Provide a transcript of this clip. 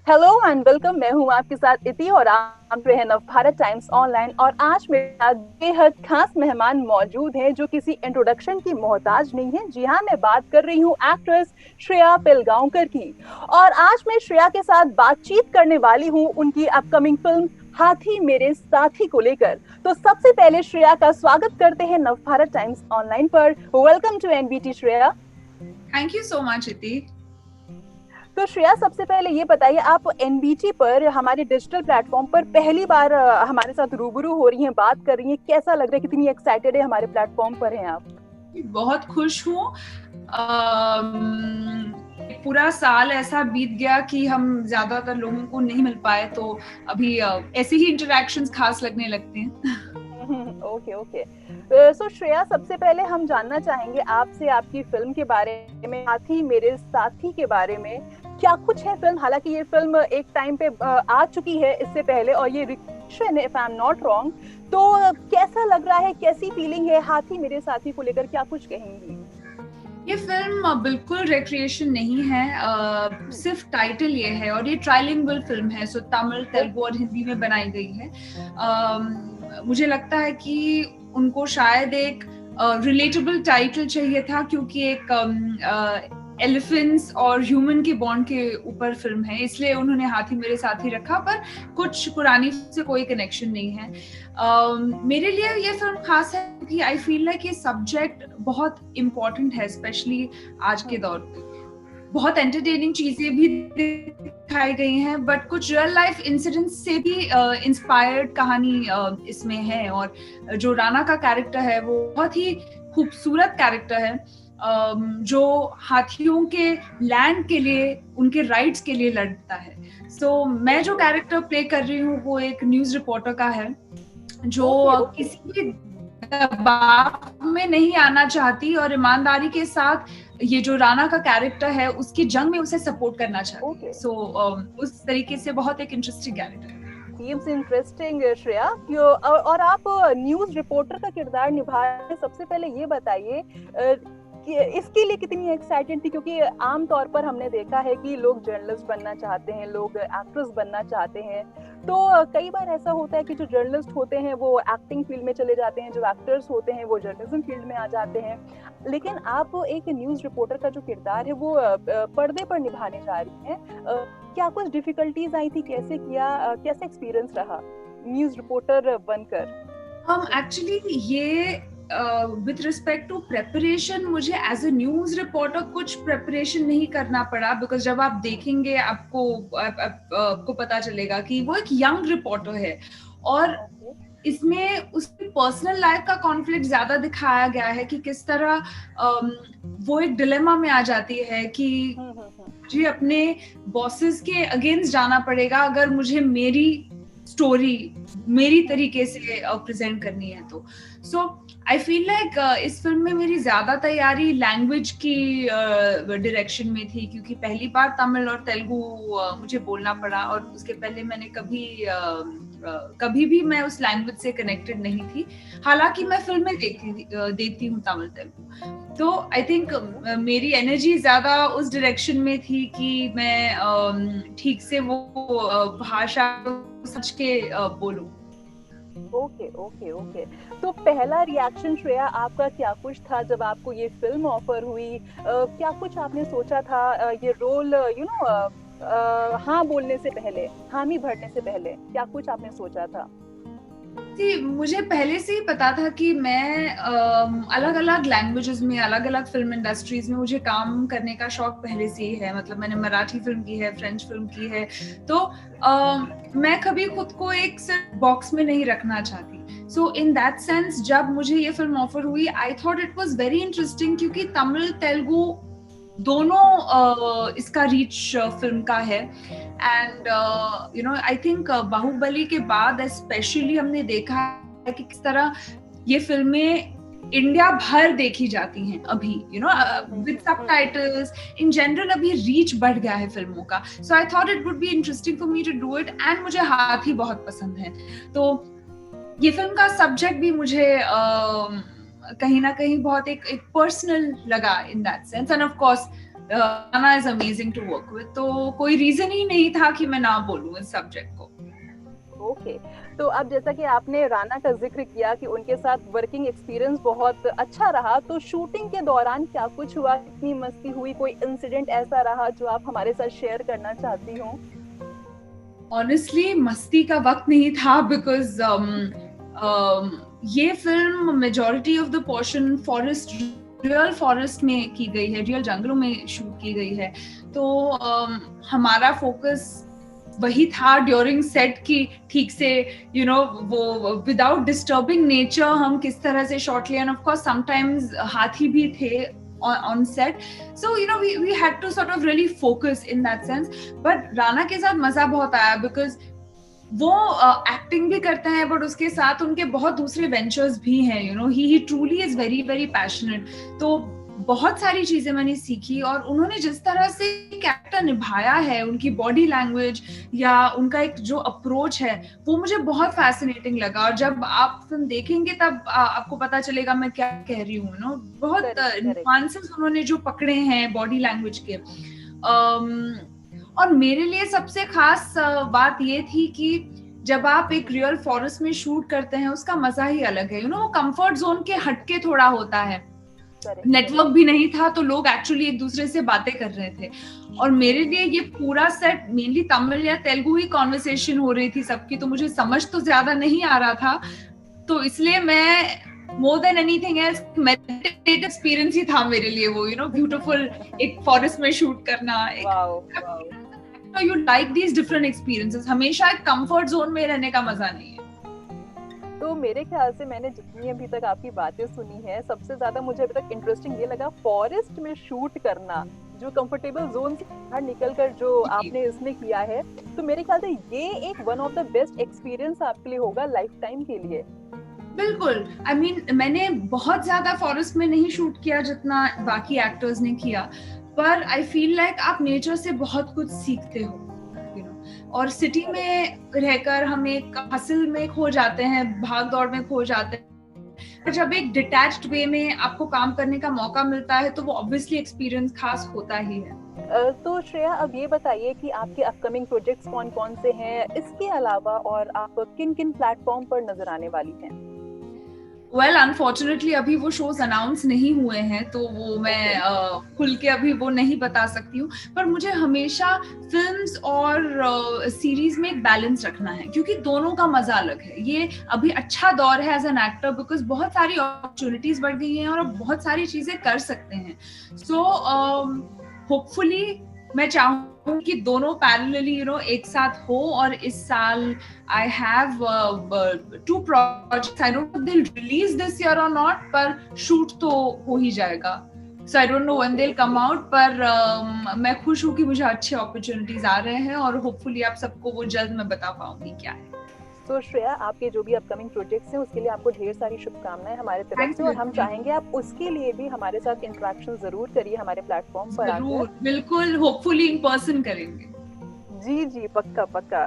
Hello and welcome. मैं हूं आपके साथ इति और आप रहे नव भारत टाइम्स ऑनलाइन। और आज मेरे साथ बेहद खास मेहमान मौजूद हैं जो किसी इंट्रोडक्शन की मोहताज नहीं है। जी हाँ, मैं बात कर रही हूं एक्ट्रेस श्रेया पिलगांवकर की। और आज मैं श्रेया के साथ बातचीत करने वाली हूं उनकी अपकमिंग फिल्म हाथी मेरे साथी को लेकर। तो सबसे पहले श्रेया का स्वागत करते हैं नव भारत टाइम्स ऑनलाइन पर। Welcome to NBT Shreya. Thank you so much Iti. तो श्रेया, सबसे पहले ये बताइए, आप एनबीटी पर हमारे डिजिटल प्लेटफॉर्म पर पहली बार हमारे साथ रूबरू हो रही हैं, बात कर रही हैं। कैसा लग रहा है, कितनी एक्साइटेड है हमारे प्लेटफॉर्म पर हैं आप? बहुत खुश हूँ। पूरा साल ऐसा बीत गया कि हम ज्यादातर लोगों को नहीं मिल पाए, तो अभी ऐसे ही इंटरेक्शंस खास लगने लगते हैं। Okay okay. सो श्रेया, सबसे पहले हम जानना चाहेंगे आपसे आपकी फिल्म के बारे में, हाथी मेरे साथी के बारे में। क्या कुछ है फिल्म? हालांकि ये फिल्म एक टाइम पे आ चुकी है इससे पहले, और ये reaction if I am not wrong. तो कैसा लग रहा है, कैसी फीलिंग है हाथी मेरे साथी को लेकर? क्या कुछ कहेंगी? ये फिल्म बिल्कुल रिक्रिएशन नहीं है, सिर्फ टाइटल ये है, और ये ट्राइलिंगुअल फिल्म है, सो तमिल, तेलुगु और हिंदी में बनाई गई है। मुझे लगता है कि उनको शायद एक रिलेटेबल टाइटल चाहिए था, क्योंकि एक एलिफेंट्स और ह्यूमन के बॉन्ड के ऊपर फिल्म है, इसलिए उन्होंने हाथी मेरे साथी रखा। पर कुछ पुरानी से कोई कनेक्शन नहीं है। मेरे लिए ये फिल्म खास है क्योंकि आई फील लाइक ये सब्जेक्ट बहुत इम्पोर्टेंट है, स्पेशली आज के दौर पे। बहुत एंटरटेनिंग चीजें भी दिखाई गई हैं, बट कुछ रियल लाइफ इंसिडेंट्स से भी इंस्पायर्ड कहानी इसमें है। और जो राणा का कैरेक्टर है वो बहुत ही खूबसूरत कैरेक्टर है, जो हाथियों के लैंड के लिए, उनके राइट्स के लिए लड़ता है। सो मैं जो कैरेक्टर प्ले कर रही हूँ वो एक न्यूज रिपोर्टर का है, जो किसी भी दबाव में नहीं आना चाहती और ईमानदारी के साथ ये जो राणा का कैरेक्टर है उसकी जंग में उसे सपोर्ट करना चाहती है। सो उस तरीके से बहुत एक इंटरेस्टिंग कैरेक्टर है। Seems interesting Shreya. और आप न्यूज रिपोर्टर का किरदार निभा रहे हैं। सबसे पहले ये बताइए कि इसके लिए कितनी एक्साइटेड थी? क्योंकि आमतौर पर हमने देखा है कि लोग जर्नलिस्ट बनना चाहते हैं, लोग एक्ट्रेस बनना चाहते हैं। तो कई बार ऐसा होता है कि जो जर्नलिस्ट होते हैं वो एक्टिंग फील्ड में चले जाते हैं, जो एक्टर्स होते हैं वो जर्नलिज्म फील्ड में आ जाते हैं। लेकिन आप एक न्यूज रिपोर्टर का जो किरदार है वो पर्दे पर निभाने जा रही हैं। क्या कुछ डिफिकल्टीज आई थी? कैसे किया? कैसा एक्सपीरियंस रहा न्यूज रिपोर्टर बनकर? एक्चुअली ये विद रिस्पेक्ट टू प्रेपरेशन, मुझे एज अ न्यूज रिपोर्टर कुछ प्रेपरेशन नहीं करना पड़ा, बिकॉज जब आप देखेंगे आपको पता चलेगा कि वो एक यंग रिपोर्टर है, और इसमें उसकी पर्सनल लाइफ का कॉन्फ्लिक्ट ज्यादा दिखाया गया है कि किस तरह वो एक डिलेमा में आ जाती है कि मुझे अपने बॉसेस के अगेंस्ट जाना पड़ेगा अगर मुझे मेरी स्टोरी मेरी तरीके से प्रेजेंट करनी है। तो सो आई फील लाइक इस फिल्म में मेरी ज्यादा तैयारी लैंग्वेज की डायरेक्शन में थी, क्योंकि पहली बार तमिल और तेलुगु मुझे बोलना पड़ा, और उसके पहले मैंने कभी भी मैं उस लैंग्वेज से कनेक्टेड नहीं थी। हालांकि मैं फिल्में देखती हूँ तमिल तेलुगु, तो आई थिंक मेरी एनर्जी ज्यादा उस डायरेक्शन में थी कि मैं ठीक से वो भाषा समझ के बोलूं। Okay okay okay. तो पहला रिएक्शन श्रेया आपका क्या कुछ था जब आपको ये फिल्म ऑफर हुई? क्या कुछ आपने सोचा था ये रोल, हाँ बोलने से पहले, हामी भरने से पहले क्या कुछ आपने सोचा था? जी, मुझे पहले से ही पता था कि मैं अलग अलग लैंग्वेजेस में, अलग अलग फिल्म इंडस्ट्रीज में मुझे काम करने का शौक पहले से ही है। मतलब मैंने मराठी फिल्म की है, फ्रेंच फिल्म की है, तो मैं कभी खुद को एक सिर्फ बॉक्स में नहीं रखना चाहती। सो इन दैट सेंस जब मुझे ये फिल्म ऑफर हुई, आई thought it was very interesting, क्योंकि तमिल तेलुगु दोनों इसका रीच फिल्म का है। एंड आई थिंक बाहुबली के बाद स्पेशली हमने देखा है कि किस तरह ये फिल्में इंडिया भर देखी जाती हैं अभी, विद सबटाइटल्स। इन जनरल अभी रीच बढ़ गया है फिल्मों का। So I thought it would be interesting for me to do it, and मुझे हाथी बहुत पसंद है, तो ये फिल्म का सब्जेक्ट भी मुझे कहीं ना कहीं बहुत एक पर्सनल लगा in that sense. And of course Rana is amazing to work with, तो कोई रीजन ही नहीं था कि मैं ना बोलूं इस सब्जेक्ट को। ओके तो अब जैसा कि आपने राना का जिक्र किया कि उनके साथ वर्किंग एक्सपीरियंस बहुत अच्छा रहा, तो शूटिंग के दौरान क्या कुछ हुआ, कितनी मस्ती हुई, कोई इंसिडेंट ऐसा रहा जो आप हमारे साथ शेयर करना चाहती हो? ऑनेस्टली मस्ती का वक्त नहीं था, बिकॉज ये film majority of the portion real forest में की गई है, रियल जंगलों में शूट की गई है, तो हमारा फोकस वही था ड्यूरिंग सेट की ठीक से वो विदाउट डिस्टर्बिंग नेचर हम किस तरह से शॉट लिया, एंड ऑफ कोर्स समटाइम्स हाथी भी थे on set, so we had to sort of really focus in that sense, but Rana के साथ मजा बहुत आया because वो एक्टिंग भी करते हैं बट उसके साथ उनके बहुत दूसरे वेंचर्स भी हैं, he truly is very very passionate, तो बहुत सारी चीजें मैंने सीखी, और उन्होंने जिस तरह से कैरेक्टर निभाया है, उनकी बॉडी लैंग्वेज या उनका एक जो अप्रोच है वो मुझे बहुत फैसिनेटिंग लगा, और जब आप फिल्म देखेंगे तब आपको पता चलेगा मैं क्या कह रही हूँ, बहुत नुआंसेस उन्होंने जो पकड़े हैं बॉडी लैंग्वेज के। और मेरे लिए सबसे खास बात ये थी कि जब आप एक रियल फॉरेस्ट में शूट करते हैं उसका मजा ही अलग है, वो कंफर्ट जोन के हटके थोड़ा होता है, नेटवर्क भी नहीं था तो लोग एक्चुअली एक दूसरे से बातें कर रहे थे, और मेरे लिए ये पूरा सेट मेनली तमिल या तेलुगु ही कॉन्वर्सेशन हो रही थी सबकी, तो मुझे समझ तो ज्यादा नहीं आ रहा था, तो इसलिए मैं more than anything else meditative experience ही था मेरे लिए वो, ब्यूटीफुल एक फॉरेस्ट में शूट करना, you like these different experiences, हमेशा एक कंफर्ट जोन में रहने का मजा नहीं है। तो मेरे ख्याल से मैंने जितनी अभी तक आपकी बातें सुनी है, सबसे ज्यादा मुझे अभी तक इंटरेस्टिंग ये लगा फॉरेस्ट में शूट करना, जो कंफर्टेबल जोन से बाहर निकलकर जो आपने इसमें किया है, तो मेरे ख्याल से ये एक one of the best experience आपके लिए होगा लाइफ टाइम के लिए। बिल्कुल, I mean, मैंने बहुत ज्यादा फॉरेस्ट में नहीं शूट किया जितना बाकी एक्टर्स ने किया, पर आई फील लाइक आप नेचर से बहुत कुछ सीखते हो, और सिटी में रहकर हम एक हसल में खो जाते हैं, भाग दौड़ में खो जाते हैं, पर जब एक डिटैच्ड वे में आपको काम करने का मौका मिलता है तो वो ऑब्वियसली एक्सपीरियंस खास होता ही है। तो श्रेया अब ये बताइए कि आपके अपकमिंग प्रोजेक्ट्स कौन कौन से हैं, इसके अलावा और आप किन किन प्लेटफॉर्म पर नजर आने वाली हैं? वेल अनफॉर्चुनेटली अभी वो शोज अनाउंस नहीं हुए हैं, तो वो मैं खुल के अभी वो नहीं बता सकती हूँ, पर मुझे हमेशा फिल्म्स और सीरीज में एक बैलेंस रखना है, क्योंकि दोनों का मजा अलग है। ये अभी अच्छा दौर है एज एन एक्टर, बिकॉज बहुत सारी अपॉर्चुनिटीज बढ़ गई हैं और अब बहुत सारी चीजें कर सकते हैं, सो होपफुली मैं चाहूँ कि दोनों पैरेलली एक साथ हो, और इस साल I have 2 projects, I don't know they will release this year और नॉट, पर शूट तो हो ही जाएगा, so I don't know when they will come out, पर मैं खुश हूँ कि मुझे अच्छे अपॉर्चुनिटीज आ रहे हैं, और होपफुली आप सबको वो जल्द मैं बता पाऊंगी क्या है। तो श्रेया आपके जो भी अपकमिंग प्रोजेक्ट्स हैं उसके लिए आपको ढेर सारी शुभकामनाएं हमारे तरफ से, और हम चाहेंगे आप उसके लिए भी हमारे साथ इंटरेक्शन जरूर करिए हमारे प्लेटफॉर्म पर आकर। बिल्कुल, होपफुली इन पर्सन करेंगे। जी जी, पक्का पक्का।